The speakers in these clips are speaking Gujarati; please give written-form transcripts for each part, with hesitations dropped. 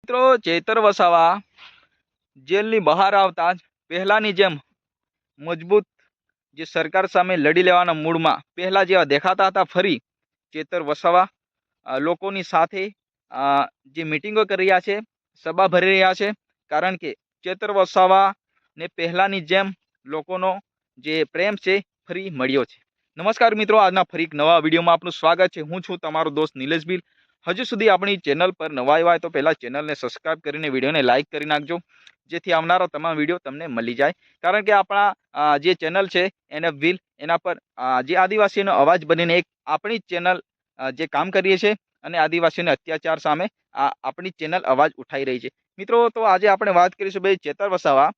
મિત્રો ચેતર વસાવા જેલની બહાર આવતા જ પહેલાની જેમ મજબૂત જે સરકાર સામે લડી લેવાના મૂડમાં પહેલા જેવા દેખાતા હતા. ફરી ચેતર વસાવા લોકોની સાથે જે મિટિંગો કરી રહ્યા છે, સભા ભરી રહ્યા છે. કારણ કે ચેતર વસાવાને પહેલાની જેમ લોકોનો જે પ્રેમ છે ફરી મળ્યો છે. નમસ્કાર મિત્રો, આજના ફરી એક નવા વિડીયોમાં આપનું સ્વાગત છે. હું છું તમારો દોસ્ત નિલેશ ભીલ. હજુ સુધી આપણી ચેનલ પર નવા આવ્યા હોય તો પહેલાં ચેનલને સબસ્ક્રાઇબ કરીને વિડીયોને લાઇક કરી નાખજો, જેથી આવનારા તમામ વિડીયો તમને મળી જાય. કારણ કે આપણા જે ચેનલ છે એને વ્હીલ એના પર જે આદિવાસીનો અવાજ બનીને એક આપણી ચેનલ જે કામ કરીએ છીએ અને આદિવાસીઓને અત્યાચાર સામે આપણી ચેનલ અવાજ ઉઠાઈ રહી છે. મિત્રો, તો આજે આપણે વાત કરીશું ભાઈ ચેતર વસાવા,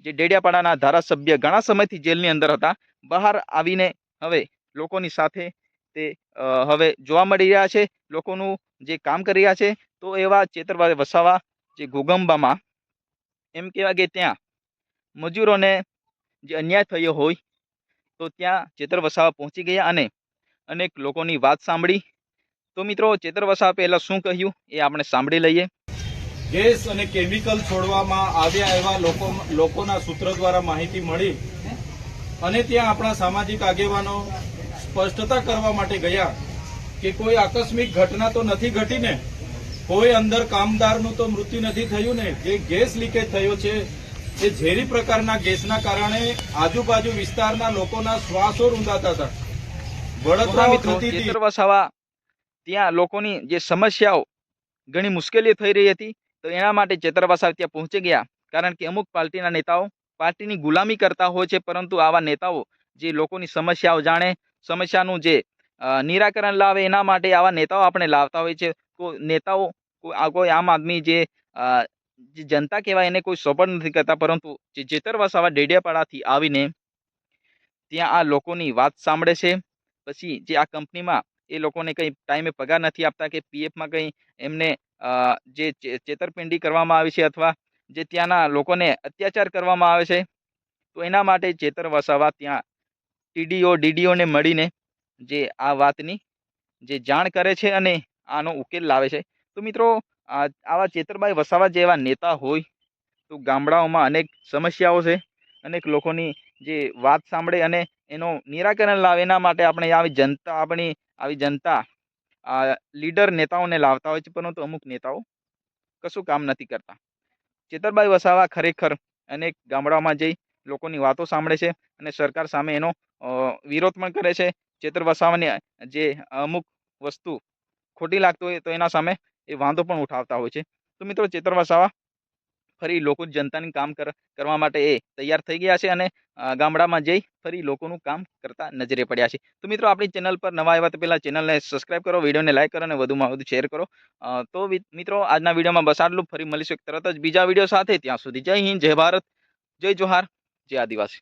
જે ડેડિયાપાડાના ધારાસભ્ય ઘણા સમયથી જેલની અંદર હતા, બહાર આવીને હવે લોકોની સાથે તે હવે જોવા મળી રહ્યા છે, લોકોનું જે કામ કરી રહ્યા છે. તો એવા ચેતરભાઈ વસાવા જે ઘોગંબામાં એમ કહેવાય કે ત્યાં મજૂરોને જે અન્યાય થયો હોય તો ત્યાં ચેતર વસાવા પહોંચી ગયા અને અનેક લોકોની વાત સાંભળી. તો મિત્રો, ચેતર વસાવા પહેલા શું કહ્યું એ આપણે સાંભળી લઈએ. ગેસ અને કેમિકલ છોડવામાં આવ્યા એવા લોકોના સૂત્ર દ્વારા માહિતી મળી અને ત્યાં આપણા સામાજિક આગેવાનો સ્પષ્ટતા કરવા માટે ગયા કે કોઈ આકસ્મિક ઘટના તો નથી ઘટીને, કોઈ અંદર કામદારનું તો મૃત્યુ નથી થયું ને. જે ગેસ લીકેજ થયો છે એ ઝેરી પ્રકારના ગેસના કારણે આજુબાજુ વિસ્તારના લોકોના શ્વાસો રૂંધાતા હતા, બળતરાઓ થતી હતી. ચેતર વસાવા ત્યાં લોકોની જે સમસ્યાઓ ઘણી મુશ્કેલીઓ થઈ રહી હતી, તો એના માટે ચેતર વસાવા ત્યાં પહોંચી ગયા. કારણ કે અમુક પાર્ટીના નેતાઓ પાર્ટીની ગુલામી કરતા હોય છે, પરંતુ આવા નેતાઓ જે લોકોની સમસ્યાઓ જાણે, સમસ્યાનું જે નિરાકરણ લાવે, એના માટે આવા નેતાઓ આપણે લાવતા હોય છે. તો નેતાઓ કોઈ આમ આદમી જે જનતા કહેવાય એને કોઈ સપોર્ટ નથી કરતા, પરંતુ જે ચેતર વસાવા ડેડિયાપાડાથી આવીને ત્યાં આ લોકોની વાત સાંભળે છે. પછી જે આ કંપનીમાં એ લોકોને કંઈ ટાઈમે પગાર નથી આપતા કે પીએફમાં કંઈ એમને જે છેતરપિંડી કરવામાં આવી છે અથવા જે ત્યાંના લોકોને અત્યાચાર કરવામાં આવે છે, તો એના માટે ચેતર વસાવા ત્યાં ડીડીઓને મળીને જે આ વાતની જે જાણ કરે છે અને આનો ઉકેલ લાવે છે. તો મિત્રો, આવા ચેતરભાઈ વસાવા જેવા નેતા હોય તો ગામડાઓમાં અનેક સમસ્યાઓ છે, અનેક લોકોની જે વાત સાંભળે અને એનો નિરાકરણ લાવે. એના માટે આપણે આવી જનતા લીડર નેતાઓને લાવતા હોય છે, પરંતુ અમુક નેતાઓ કશું કામ નથી કરતા. ચેતરભાઈ વસાવા ખરેખર અનેક ગામડાઓમાં જઈ લોકોની વાતો સાંભળે છે અને સરકાર સામે એનો વિરોધ પણ કરે છે. ચેતર વસાવાની જે અમુક વસ્તુ ખોટી લાગતી હોય તો એના સામે એ વાંધો પણ ઉઠાવતા હોય છે. તો મિત્રો, ચેતર વસાવા ફરી લોકો જનતાની કામ કરવા માટે એ તૈયાર થઈ ગયા છે અને ગામડામાં જઈ ફરી લોકોનું કામ કરતા નજરે પડ્યા છે. તો મિત્રો, આપણી ચેનલ પર નવા આવ્યા તો પહેલા ચેનલને સબસ્ક્રાઇબ કરો, વિડીયોને લાઈક કરો અને વધુમાં વધુ શેર કરો. તો મિત્રો, આજના વિડીયોમાં બસ આટલું. ફરી મળીશું તરત જ બીજા વિડીયો સાથે. ત્યાં સુધી જય હિન્દ, જય ભારત, જય જોહાર, જય આદિવાસી.